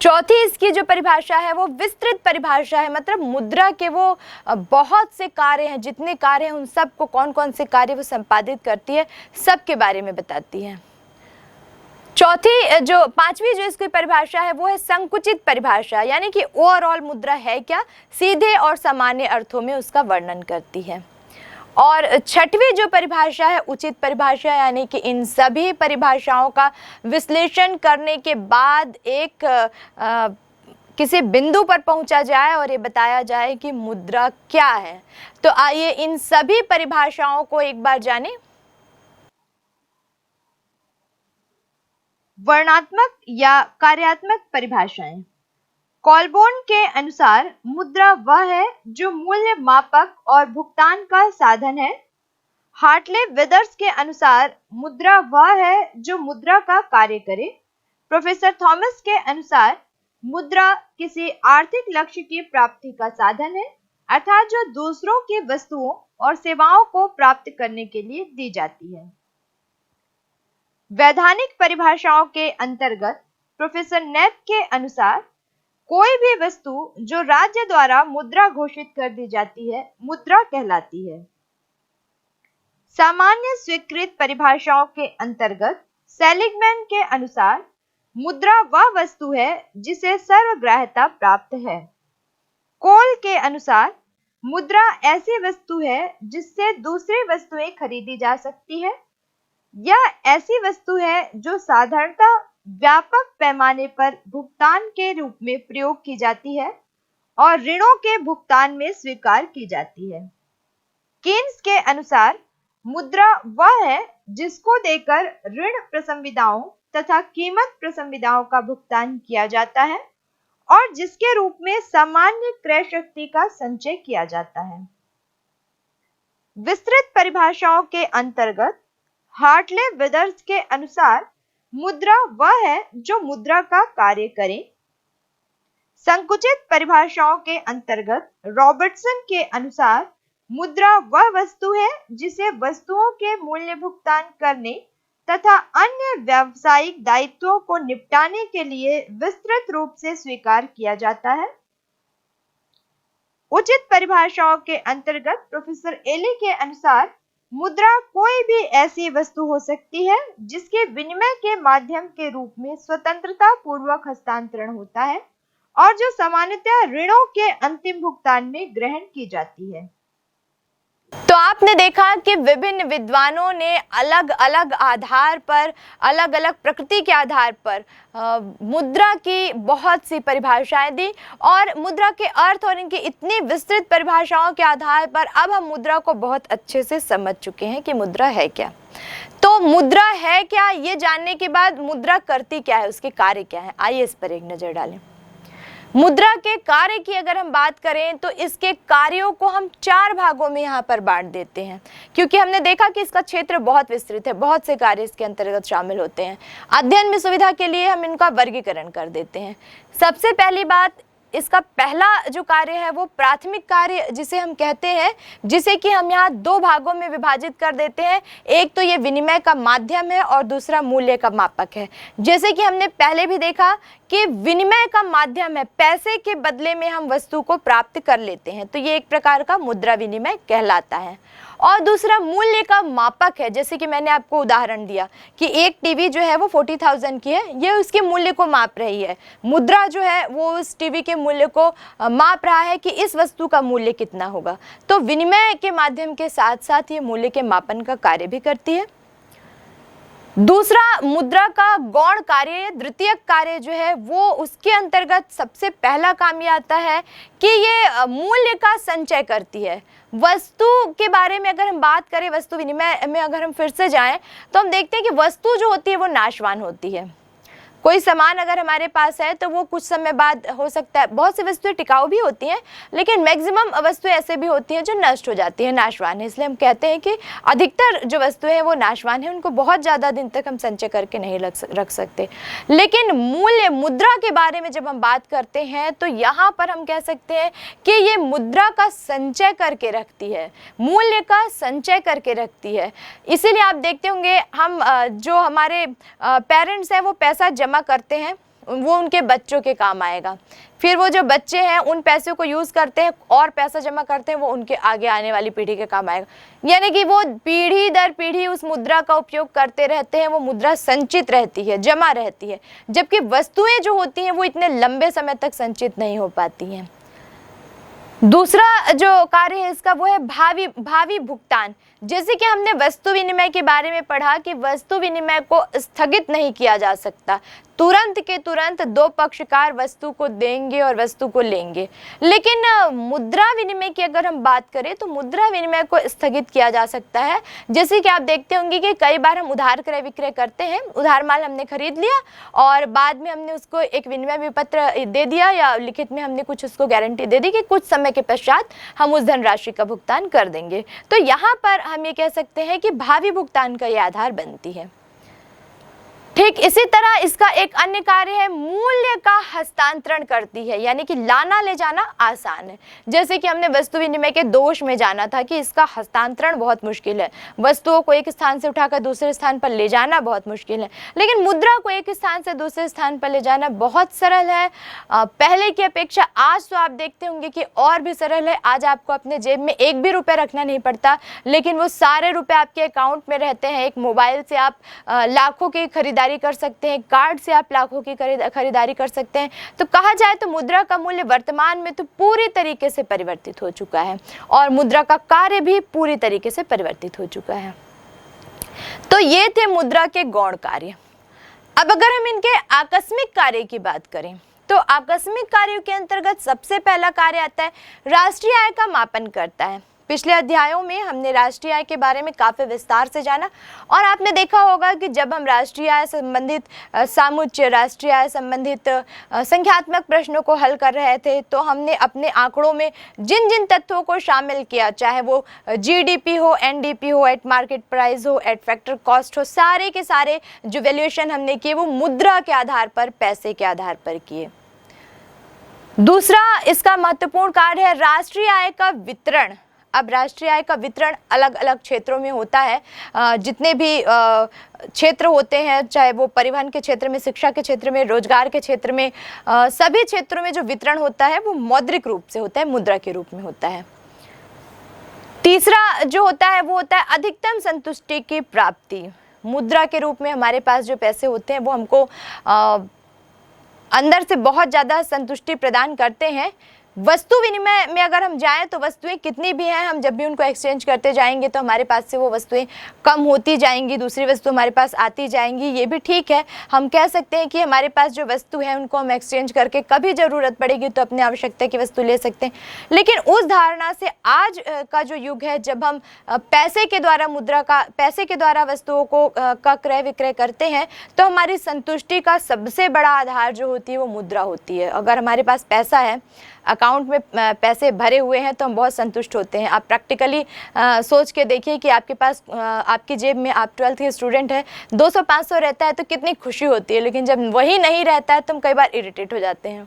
चौथी इसकी जो परिभाषा है वो विस्तृत परिभाषा है, मतलब मुद्रा के वो बहुत से कार्य हैं, जितने कार्य हैं उन सब को, कौन कौन से कार्य वो संपादित करती है, सब के बारे में बताती है। पांचवी जो इसकी परिभाषा है वो है संकुचित परिभाषा, यानी कि ओवरऑल मुद्रा है क्या, सीधे और सामान्य अर्थों में उसका वर्णन करती है। और छठवीं जो परिभाषा है उचित परिभाषा, यानी कि इन सभी परिभाषाओं का विश्लेषण करने के बाद एक किसी बिंदु पर पहुंचा जाए और ये बताया जाए कि मुद्रा क्या है। तो आइए इन सभी परिभाषाओं को एक बार जानें। वर्णात्मक या कार्यात्मक परिभाषाएं। कॉलबोर्न के अनुसार मुद्रा वह है जो मूल्य मापक और भुगतान का साधन है। हार्टले विदर्स के अनुसार मुद्रा वह है जो मुद्रा का कार्य करे। प्रोफेसर थॉमस के अनुसार मुद्रा किसी आर्थिक लक्ष्य की प्राप्ति का साधन है, अर्थात जो दूसरों की वस्तुओं और सेवाओं को प्राप्त करने के लिए दी जाती है। वैधानिक परिभाषाओं के अंतर्गत प्रोफेसर नेप के अनुसार कोई भी वस्तु जो राज्य द्वारा मुद्रा घोषित कर दी जाती है मुद्रा कहलाती है। सामान्य स्वीकृत परिभाषाओं के अंतर्गत सेलिगमैन के अनुसार मुद्रा वह वस्तु है जिसे सर्वग्राह्यता प्राप्त है। कोल के अनुसार मुद्रा ऐसी वस्तु है जिससे दूसरी वस्तुएं खरीदी जा सकती है। यह ऐसी वस्तु है जो साधारणतः व्यापक पैमाने पर भुगतान के रूप में प्रयोग की जाती है और ऋणों के भुगतान में स्वीकार की जाती है। कीन्स के अनुसार मुद्रा वह है जिसको देकर ऋण प्रसंविदाओं तथा कीमत प्रसंविदाओं का भुगतान किया जाता है और जिसके रूप में सामान्य क्रय शक्ति का संचय किया जाता है। विस्तृत परिभाषाओं के अंतर्गत हार्टले विदर्स के अनुसार मुद्रा वह है जो मुद्रा का कार्य करे। संकुचित परिभाषाओं के अंतर्गत रॉबर्टसन के अनुसार मुद्रा वह वस्तु है जिसे वस्तुओं के मूल्य भुगतान करने तथा अन्य व्यावसायिक दायित्वों को निपटाने के लिए विस्तृत रूप से स्वीकार किया जाता है। उचित परिभाषाओं के अंतर्गत प्रोफेसर एली के अनुसार मुद्रा कोई भी ऐसी वस्तु हो सकती है जिसके विनिमय के माध्यम के रूप में स्वतंत्रता पूर्वक हस्तांतरण होता है और जो सामान्यतः ऋणों के अंतिम भुगतान में ग्रहण की जाती है। तो आपने देखा कि विभिन्न विद्वानों ने अलग अलग आधार पर, अलग अलग प्रकृति के आधार पर मुद्रा की बहुत सी परिभाषाएं दी, और मुद्रा के अर्थ और इनकी इतनी विस्तृत परिभाषाओं के आधार पर अब हम मुद्रा को बहुत अच्छे से समझ चुके हैं कि मुद्रा है क्या। तो मुद्रा है क्या, ये जानने के बाद मुद्रा करती क्या है, उसके कार्य क्या है, आइए इस पर एक नजर डालें। मुद्रा के कार्य की अगर हम बात करें तो इसके कार्यों को हम 4 भागों में यहाँ पर बांट देते हैं, क्योंकि हमने देखा कि इसका क्षेत्र बहुत विस्तृत है, बहुत से कार्य इसके अंतर्गत शामिल होते हैं। अध्ययन में सुविधा के लिए हम इनका वर्गीकरण कर देते हैं। सबसे पहली बात, इसका पहला जो कार्य है वो प्राथमिक कार्य जिसे हम कहते हैं, जिसे कि हम यहाँ 2 भागों में विभाजित कर देते हैं। एक तो ये विनिमय का माध्यम है और दूसरा मूल्य का मापक है। जैसे कि हमने पहले भी देखा कि विनिमय का माध्यम है, पैसे के बदले में हम वस्तु को प्राप्त कर लेते हैं, तो ये एक प्रकार का मुद्रा विनिमय कहलाता है। और दूसरा मूल्य का मापक है, जैसे कि मैंने आपको उदाहरण दिया कि एक टीवी जो है वो 40,000 की है, ये उसके मूल्य को माप रही है। मुद्रा जो है वो उस टीवी के मूल्य को माप रहा है कि इस वस्तु का मूल्य कितना होगा। तो विनिमय के माध्यम के साथ साथ ये मूल्य के मापन का कार्य भी करती है। दूसरा, मुद्रा का गौण कार्य, द्वितीयक कार्य जो है वो उसके अंतर्गत सबसे पहला काम ये आता है कि ये मूल्य का संचय करती है। वस्तु के बारे में अगर हम बात करें, वस्तु विनिमय में अगर हम फिर से जाएं तो हम देखते हैं कि वस्तु जो होती है वो नाशवान होती है। कोई सामान अगर हमारे पास है तो वो कुछ समय बाद हो सकता है, बहुत सी वस्तुएं टिकाऊ भी होती हैं, लेकिन मैक्सिमम वस्तुएं ऐसे भी होती हैं जो नष्ट हो जाती हैं, नाशवान है। इसलिए हम कहते हैं कि अधिकतर जो वस्तुएं हैं वो नाशवान है, उनको बहुत ज़्यादा दिन तक हम संचय करके नहीं रख सकते। लेकिन मूल्य, मुद्रा के बारे में जब हम बात करते हैं तो यहाँ पर हम कह सकते हैं कि ये मुद्रा का संचय करके रखती है, मूल्य का संचय करके रखती है। इसीलिए आप देखते होंगे हम जो हमारे पेरेंट्स हैं वो पैसा जमा करते हैं, वो उनके बच्चों के काम आएगा। फिर वो जो बच्चे हैं उन पैसों को यूज करते हैं और पैसा जमा करते हैं, वो उनके आगे आने वाली पीढ़ी के काम आएगा। यानी कि वो पीढ़ी दर पीढ़ी उस मुद्रा का उपयोग करते रहते हैं, वो मुद्रा संचित रहती है, जमा रहती है। जबकि वस्तुएं जो होती हैं वो इतने लंबे समय तक संचित नहीं हो पाती हैं। दूसरा जो कार्य है इसका वो है भावी भुगतान। जैसे कि हमने वस्तु विनिमय के बारे में पढ़ा कि वस्तु विनिमय को स्थगित नहीं किया जा सकता, तुरंत के तुरंत 2 पक्षकार वस्तु को देंगे और वस्तु को लेंगे। लेकिन मुद्रा विनिमय की अगर हम बात करें तो मुद्रा विनिमय को स्थगित किया जा सकता है। जैसे कि आप देखते होंगे कि कई बार हम उधार क्रय विक्रय करते हैं, उधार माल हमने खरीद लिया और बाद में हमने उसको एक विनिमय विपत्र दे दिया या लिखित में हमने कुछ उसको गारंटी दे दी कि कुछ समय के पश्चात हम उस धनराशि का भुगतान कर देंगे। तो यहाँ पर हम ये कह सकते हैं कि भावी भुगतान का ये आधार बनती है। ठीक इसी तरह इसका एक अन्य कार्य है, मूल्य का हस्तांतरण करती है, यानी कि लाना ले जाना आसान है। जैसे कि हमने वस्तु विनिमय के दोष में जाना था कि इसका हस्तांतरण बहुत मुश्किल है, वस्तुओं को एक स्थान से उठाकर दूसरे स्थान पर ले जाना बहुत मुश्किल है। लेकिन मुद्रा को एक स्थान से दूसरे स्थान पर ले जाना बहुत सरल है। पहले की अपेक्षा आज तो आप देखते होंगे कि और भी सरल है। आज आपको अपने जेब में 1 भी रुपया रखना नहीं पड़ता, लेकिन वो सारे रुपए आपके अकाउंट में रहते हैं। एक मोबाइल से आप लाखों की खरीदारी कर सकते हैं, कार्ड से आप लाखों की खरीदारी कर सकते हैं। तो कहा जाए तो मुद्रा का मूल्य वर्तमान में तो पूरी तरीके से परिवर्तित हो चुका है और मुद्रा का कार्य भी पूरी तरीके से परिवर्तित हो चुका है। तो ये थे मुद्रा के गौण कार्य। अब अगर हम इनके आकस्मिक कार्य की बात करें तो आकस्मिक कार्यों के अंतर्गत सबसे पहला कार्य आता है, राष्ट्रीय आय का मापन करता है। पिछले अध्यायों में हमने राष्ट्रीय आय के बारे में काफ़ी विस्तार से जाना और आपने देखा होगा कि जब हम राष्ट्रीय आय संबंधित सामुच्य, राष्ट्रीय आय संबंधित संख्यात्मक प्रश्नों को हल कर रहे थे तो हमने अपने आंकड़ों में जिन जिन तथ्यों को शामिल किया, चाहे वो जीडीपी हो, एनडीपी हो, एट मार्केट प्राइस हो, एट फैक्टर कॉस्ट हो, सारे के सारे जो वैल्यूएशन हमने किए वो मुद्रा के आधार पर, पैसे के आधार पर किए। दूसरा इसका महत्वपूर्ण कार्य है राष्ट्रीय आय का वितरण। अब राष्ट्रीय आय का वितरण अलग अलग क्षेत्रों में होता है। जितने भी क्षेत्र होते हैं, चाहे वो परिवहन के क्षेत्र में, शिक्षा के क्षेत्र में, रोजगार के क्षेत्र में, सभी क्षेत्रों में जो वितरण होता है वो मौद्रिक रूप से होता है, मुद्रा के रूप में होता है। तीसरा जो होता है वो होता है अधिकतम संतुष्टि की प्राप्ति। मुद्रा के रूप में हमारे पास जो पैसे होते हैं वो हमको अंदर से बहुत ज़्यादा संतुष्टि प्रदान करते हैं। वस्तु विनिमय में अगर हम जाएं तो वस्तुएं कितनी भी हैं, हम जब भी उनको एक्सचेंज करते जाएंगे तो हमारे पास से वो वस्तुएं कम होती जाएंगी, दूसरी वस्तु हमारे पास आती जाएंगी। ये भी ठीक है, हम कह सकते हैं कि हमारे पास जो वस्तु है उनको हम एक्सचेंज करके कभी ज़रूरत पड़ेगी तो अपने आवश्यकता की वस्तु ले सकते हैं। लेकिन उस धारणा से आज का जो युग है, जब हम पैसे के द्वारा वस्तुओं को का क्रय विक्रय करते हैं, तो हमारी संतुष्टि का सबसे बड़ा आधार जो होती है वो मुद्रा होती है। अगर हमारे पास पैसा है, अकाउंट में पैसे भरे हुए हैं, तो हम बहुत संतुष्ट होते हैं। आप प्रैक्टिकली सोच के देखिए कि आपके पास आपकी जेब में, आप 12th के स्टूडेंट हैं, 200-500 रहता है तो कितनी खुशी होती है, लेकिन जब वही नहीं रहता है तो हम कई बार इरिटेट हो जाते हैं।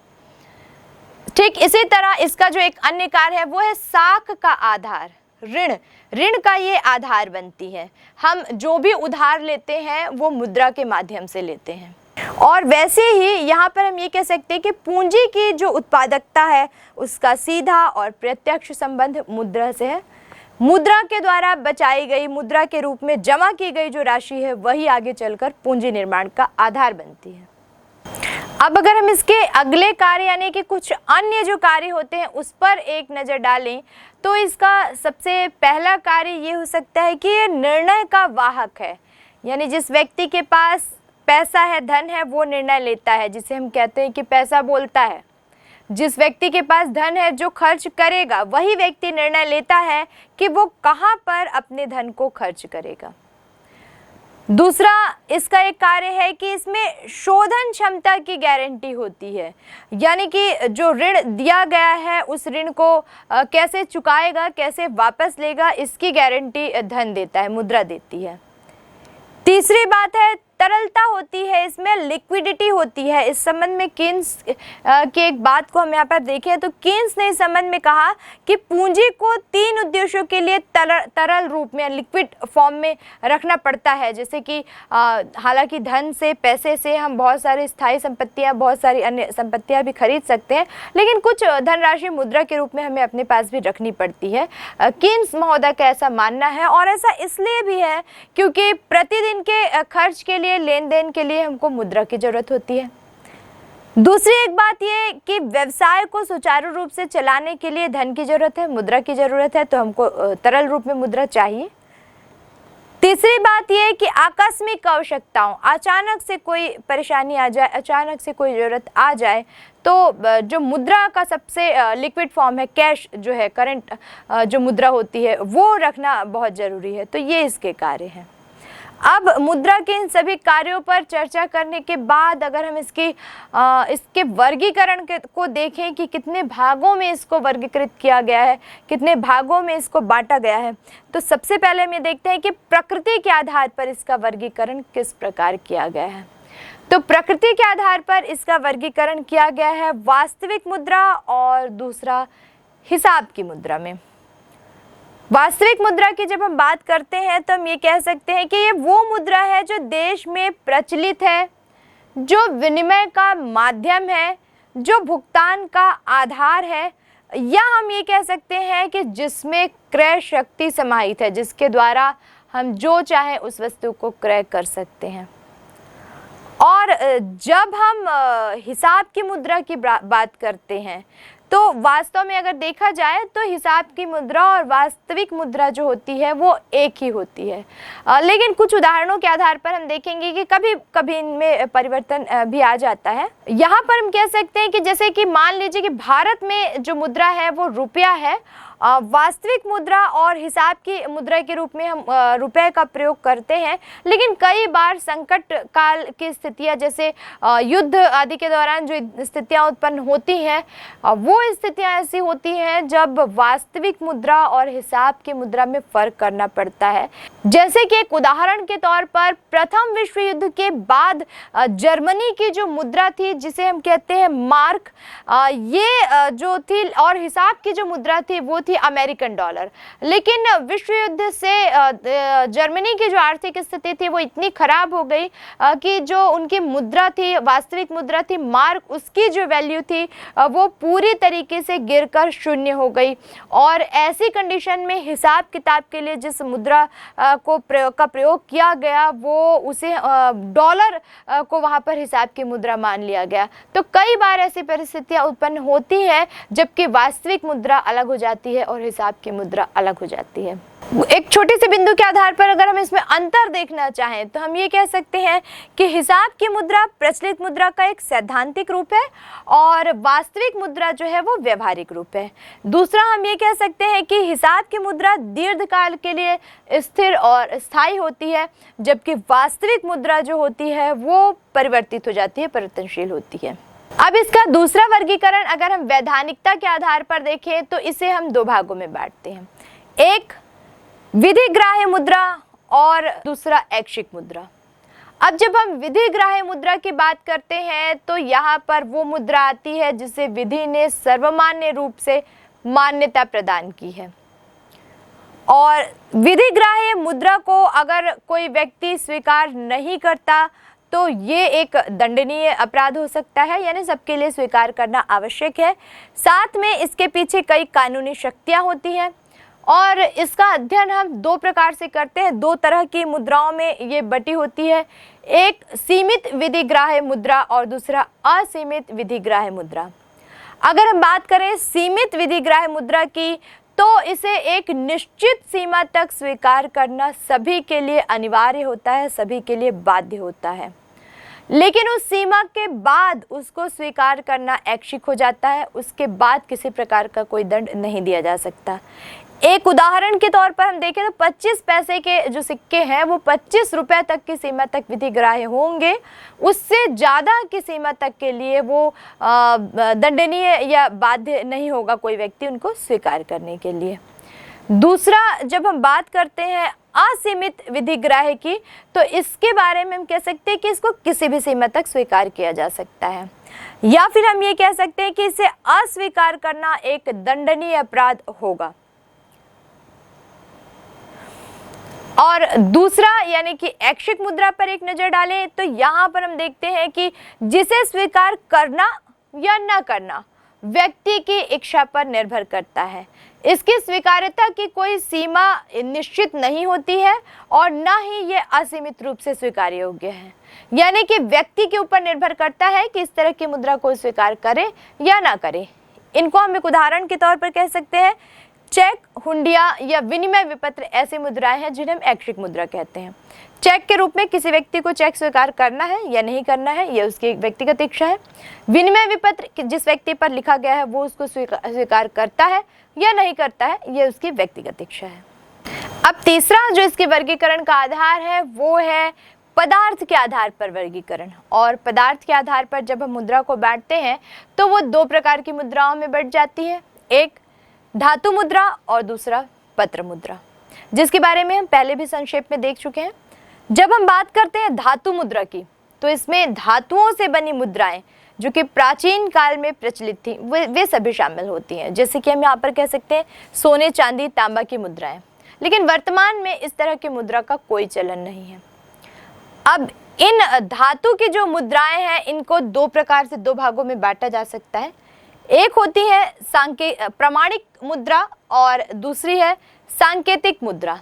ठीक इसी तरह इसका जो एक अन्य कार्य है वो है साख का आधार, ऋण। ऋण का ये आधार बनती है। हम जो भी उधार लेते हैं वो मुद्रा के माध्यम से लेते हैं। और वैसे ही यहाँ पर हम ये कह सकते हैं कि पूंजी की जो उत्पादकता है उसका सीधा और प्रत्यक्ष संबंध मुद्रा से है। मुद्रा के द्वारा बचाई गई, मुद्रा के रूप में जमा की गई जो राशि है वही आगे चलकर पूंजी निर्माण का आधार बनती है। अब अगर हम इसके अगले कार्य यानी कि कुछ अन्य जो कार्य होते हैं उस पर एक नज़र डालें तो इसका सबसे पहला कार्य ये हो सकता है कि ये निर्णय का वाहक है। यानी जिस व्यक्ति के पास पैसा है, धन है, वो निर्णय लेता है, जिसे हम कहते हैं कि पैसा बोलता है। जिस व्यक्ति के पास धन है, जो खर्च करेगा, वही व्यक्ति निर्णय लेता है कि वो कहाँ पर अपने धन को खर्च करेगा। दूसरा इसका एक कार्य है कि इसमें शोधन क्षमता की गारंटी होती है, यानी कि जो ऋण दिया गया है उस ऋण को कैसे चुकाएगा, कैसे वापस लेगा, इसकी गारंटी धन देता है, मुद्रा देती है। तीसरी बात है तरलता होती है, इसमें लिक्विडिटी होती है। इस संबंध में कीन्स की एक बात को हम यहाँ पर देखें तो कीन्स ने इस संबंध में कहा कि पूंजी को 3 उद्देश्यों के लिए तरल रूप में, लिक्विड फॉर्म में रखना पड़ता है। जैसे कि हालांकि धन से, पैसे से हम बहुत सारी स्थायी संपत्तियाँ, बहुत सारी अन्य संपत्तियाँ भी खरीद सकते हैं, लेकिन कुछ धनराशि मुद्रा के रूप में हमें अपने पास भी रखनी पड़ती है। कीन्स महोदय का ऐसा मानना है, और ऐसा इसलिए भी है क्योंकि प्रतिदिन के खर्च के लिए, लेन देन के लिए हमको मुद्रा की जरूरत होती है। दूसरी एक बात ये कि व्यवसाय को सुचारू रूप से चलाने के लिए धन की जरूरत है, मुद्रा की जरूरत है, तो हमको तरल रूप में मुद्रा चाहिए। तीसरी बात ये कि आकस्मिक आवश्यकताओं, अचानक से कोई परेशानी आ जाए, अचानक से कोई ज़रूरत आ जाए, तो जो मुद्रा का सबसे लिक्विड फॉर्म है, कैश जो है, करंट जो मुद्रा होती है, वो रखना बहुत ज़रूरी है। तो ये इसके कार्य हैं। अब मुद्रा के इन सभी कार्यों पर चर्चा करने के बाद अगर हम इसके वर्गीकरण को देखें कि कितने भागों में इसको वर्गीकृत किया गया है, कितने भागों में इसको बांटा गया है, तो सबसे पहले हम ये देखते हैं कि प्रकृति के आधार पर इसका वर्गीकरण किस प्रकार किया गया है। तो प्रकृति के आधार पर इसका वर्गीकरण किया गया है वास्तविक मुद्रा और दूसरा हिसाब की मुद्रा में। वास्तविक मुद्रा की जब हम बात करते हैं तो हम ये कह सकते हैं कि ये वो मुद्रा है जो देश में प्रचलित है, जो विनिमय का माध्यम है, जो भुगतान का आधार है, या हम ये कह सकते हैं कि जिसमें क्रय शक्ति समाहित है, जिसके द्वारा हम जो चाहे उस वस्तु को क्रय कर सकते हैं। और जब हम हिसाब की मुद्रा की बात करते हैं तो वास्तव में अगर देखा जाए तो हिसाब की मुद्रा और वास्तविक मुद्रा जो होती है वो एक ही होती है, लेकिन कुछ उदाहरणों के आधार पर हम देखेंगे कि कभी कभी इनमें परिवर्तन भी आ जाता है। यहाँ पर हम कह सकते हैं कि जैसे कि मान लीजिए कि भारत में जो मुद्रा है वो रुपया है, वास्तविक मुद्रा और हिसाब की मुद्रा के रूप में हम रुपए का प्रयोग करते हैं, लेकिन कई बार संकट काल की स्थितियां, जैसे युद्ध आदि के दौरान जो स्थितियां उत्पन्न होती हैं, वो स्थितियां ऐसी होती हैं जब वास्तविक मुद्रा और हिसाब की मुद्रा में फर्क करना पड़ता है। जैसे कि एक उदाहरण के तौर पर प्रथम विश्व युद्ध के बाद जर्मनी की जो मुद्रा थी, जिसे हम कहते हैं मार्क, ये जो थी, और हिसाब की जो मुद्रा थी वो थी अमेरिकन डॉलर। लेकिन विश्व युद्ध से जर्मनी की जो आर्थिक स्थिति थी वो इतनी खराब हो गई कि जो उनकी मुद्रा थी, वास्तविक मुद्रा थी मार्क, उसकी जो वैल्यू थी वो पूरी तरीके से गिरकर शून्य हो गई। और ऐसी कंडीशन में हिसाब किताब के लिए जिस मुद्रा का प्रयोग किया गया वो उसे डॉलर को वहाँ पर हिसाब की मुद्रा मान लिया गया। तो कई बार ऐसी परिस्थितियाँ उत्पन्न होती है जबकि वास्तविक मुद्रा अलग हो जाती है और हिसाब की मुद्रा अलग हो जाती है। एक छोटे से बिंदु के आधार पर अगर हम इसमें अंतर देखना चाहें तो हम ये कह सकते हैं कि हिसाब की मुद्रा प्रचलित मुद्रा का एक सैद्धांतिक रूप है और वास्तविक मुद्रा जो है वो व्यवहारिक रूप है। दूसरा, हम ये कह सकते हैं कि हिसाब की मुद्रा दीर्घकाल के लिए स्थिर और स्थायी होती है, जबकि वास्तविक मुद्रा जो होती है वो परिवर्तित हो जाती है, परिवर्तनशील होती है। अब इसका दूसरा वर्गीकरण अगर हम वैधानिकता के आधार पर देखें तो इसे हम दो भागों में बांटते हैं, एक विधिग्राह्य मुद्रा और दूसरा ऐच्छिक मुद्रा। अब जब हम विधिग्राह्य मुद्रा की बात करते हैं तो यहाँ पर वो मुद्रा आती है जिसे विधि ने सर्वमान्य रूप से मान्यता प्रदान की है। और विधिग्राह्य मुद्रा को अगर कोई व्यक्ति स्वीकार नहीं करता तो ये एक दंडनीय अपराध हो सकता है, यानी सबके लिए स्वीकार करना आवश्यक है। साथ में इसके पीछे कई कानूनी शक्तियाँ होती हैं और इसका अध्ययन हम दो प्रकार से करते हैं। दो तरह की मुद्राओं में ये बटी होती है, एक सीमित विधिग्राह्य मुद्रा और दूसरा असीमित विधिग्राह्य मुद्रा। अगर हम बात करें सीमित विधिग्राह्य मुद्रा की तो इसे एक निश्चित सीमा तक स्वीकार करना सभी के लिए अनिवार्य होता है, सभी के लिए बाध्य होता है। लेकिन उस सीमा के बाद उसको स्वीकार करना ऐच्छिक हो जाता है, उसके बाद किसी प्रकार का कोई दंड नहीं दिया जा सकता। एक उदाहरण के तौर पर हम देखें तो 25 पैसे के जो सिक्के हैं वो 25 रुपए तक की सीमा तक विधिग्राह्य होंगे, उससे ज़्यादा की सीमा तक के लिए वो दंडनीय या बाध्य नहीं होगा कोई व्यक्ति उनको स्वीकार करने के लिए। दूसरा, जब हम बात करते हैं असीमित विधिग्राह्य की तो इसके बारे में हम कह सकते हैं कि इसको किसी भी सीमा तक स्वीकार किया जा सकता है, या फिर हम ये कह सकते हैं कि इसे अस्वीकार करना एक दंडनीय अपराध होगा। और दूसरा यानी कि ऐच्छिक मुद्रा पर एक नज़र डालें तो यहाँ पर हम देखते हैं कि जिसे स्वीकार करना या न करना व्यक्ति की इच्छा पर निर्भर करता है। इसकी स्वीकार्यता की कोई सीमा निश्चित नहीं होती है और न ही ये असीमित रूप से स्वीकार्य योग्य है, यानी कि व्यक्ति के ऊपर निर्भर करता है कि इस तरह की मुद्रा को स्वीकार करे या ना करे। इनको हम एक उदाहरण के तौर पर कह सकते हैं, चेक, हुंडिया या विनिमय विपत्र ऐसी मुद्राएं हैं जिन्हें हम ऐच्छिक मुद्रा कहते हैं। चेक के रूप में किसी व्यक्ति को चेक स्वीकार करना है या नहीं करना है यह उसकी व्यक्तिगत इच्छा है। विनिमय विपत्र जिस व्यक्ति पर लिखा गया है वो उसको स्वीकार करता है या नहीं करता है यह उसकी व्यक्तिगत इच्छा है। अब तीसरा जो इसके वर्गीकरण का आधार है वो है पदार्थ के आधार पर वर्गीकरण। और पदार्थ के आधार पर जब हम मुद्रा को बांटते हैं तो वो दो प्रकार की मुद्राओं में बंट जाती है, एक धातु मुद्रा और दूसरा पत्र मुद्रा, जिसके बारे में हम पहले भी संक्षेप में देख चुके हैं। जब हम बात करते हैं धातु मुद्रा की तो इसमें धातुओं से बनी मुद्राएं जो कि प्राचीन काल में प्रचलित थी वे सभी शामिल होती हैं, जैसे कि हम यहाँ पर कह सकते हैं सोने, चांदी, तांबा की मुद्राएं। लेकिन वर्तमान में इस तरह की मुद्रा का कोई चलन नहीं है। अब इन धातु की जो मुद्राएं हैं इनको दो प्रकार से दो भागों में बांटा जा सकता है। एक होती है प्रमाणिक मुद्रा और दूसरी है सांकेतिक मुद्रा।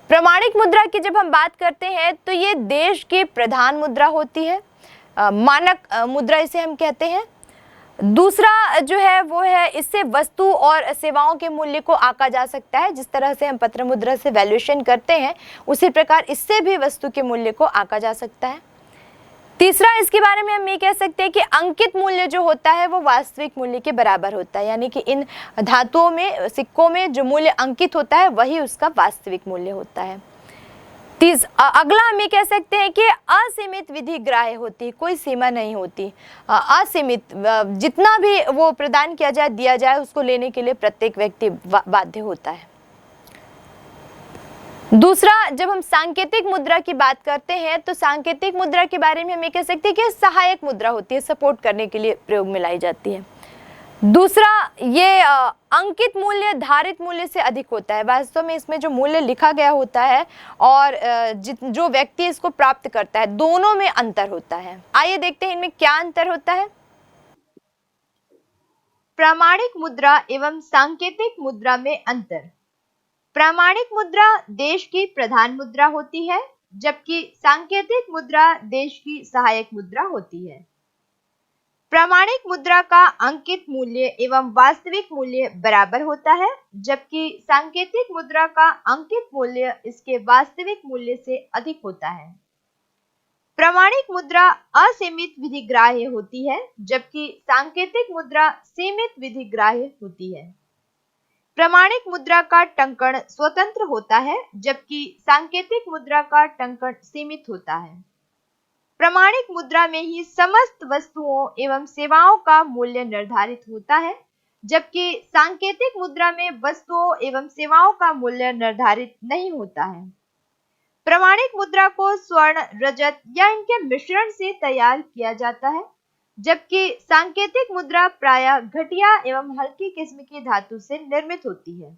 प्रमाणिक मुद्रा की जब हम बात करते हैं तो ये देश की प्रधान मुद्रा होती है, मानक मुद्रा इसे हम कहते हैं। दूसरा जो है वो है इससे वस्तु और सेवाओं के मूल्य को आंका जा सकता है, जिस तरह से हम पत्र मुद्रा से वैल्यूएशन करते हैं उसी प्रकार इससे भी वस्तु के मूल्य को आंका जा सकता है। तीसरा, इसके बारे में हम ये कह सकते हैं कि अंकित मूल्य जो होता है वो वास्तविक मूल्य के बराबर होता है, यानी कि इन धातुओं में, सिक्कों में जो मूल्य अंकित होता है वही उसका वास्तविक मूल्य होता है। अगला हम ये कह सकते हैं कि असीमित विधिग्राह्य होती है, कोई सीमा नहीं होती, असीमित जितना भी वो प्रदान किया जाए, दिया जाए, उसको लेने के लिए प्रत्येक व्यक्ति बाध्य होता है। दूसरा, जब हम सांकेतिक मुद्रा की बात करते हैं तो सांकेतिक मुद्रा के बारे में हम ये कह सकते हैं कि सहायक मुद्रा होती है, सपोर्ट करने के लिए प्रयोग में लाई जाती है। दूसरा, ये अंकित मूल्य धारित मूल्य से अधिक होता है। वास्तव में इसमें जो मूल्य लिखा गया होता है और जो व्यक्ति इसको प्राप्त करता है, दोनों में अंतर होता है। आइए देखते हैं इनमें क्या अंतर होता है। प्रामाणिक मुद्रा एवं सांकेतिक मुद्रा में अंतर। प्रामाणिक मुद्रा देश की प्रधान मुद्रा होती है, जबकि सांकेतिक मुद्रा देश की सहायक मुद्रा होती है। प्रामाणिक मुद्रा का अंकित मूल्य एवं वास्तविक मूल्य बराबर होता है, जबकि सांकेतिक मुद्रा का अंकित मूल्य इसके वास्तविक मूल्य से अधिक होता है। प्रामाणिक मुद्रा असीमित विधिग्राह्य होती है, जबकि सांकेतिक मुद्रा सीमित विधिग्राह्य होती है। प्रामाणिक मुद्रा का टंकण स्वतंत्र होता है, जबकि सांकेतिक मुद्रा का टंकण सीमित होता है। प्रामाणिक मुद्रा में ही समस्त वस्तुओं एवं सेवाओं का मूल्य निर्धारित होता है, जबकि सांकेतिक मुद्रा में वस्तुओं एवं सेवाओं का मूल्य निर्धारित नहीं होता है। प्रामाणिक मुद्रा को स्वर्ण, रजत या इनके मिश्रण से तैयार किया जाता है, जबकि सांकेतिक मुद्रा प्रायः घटिया एवं हल्की किस्म की धातु से निर्मित होती है।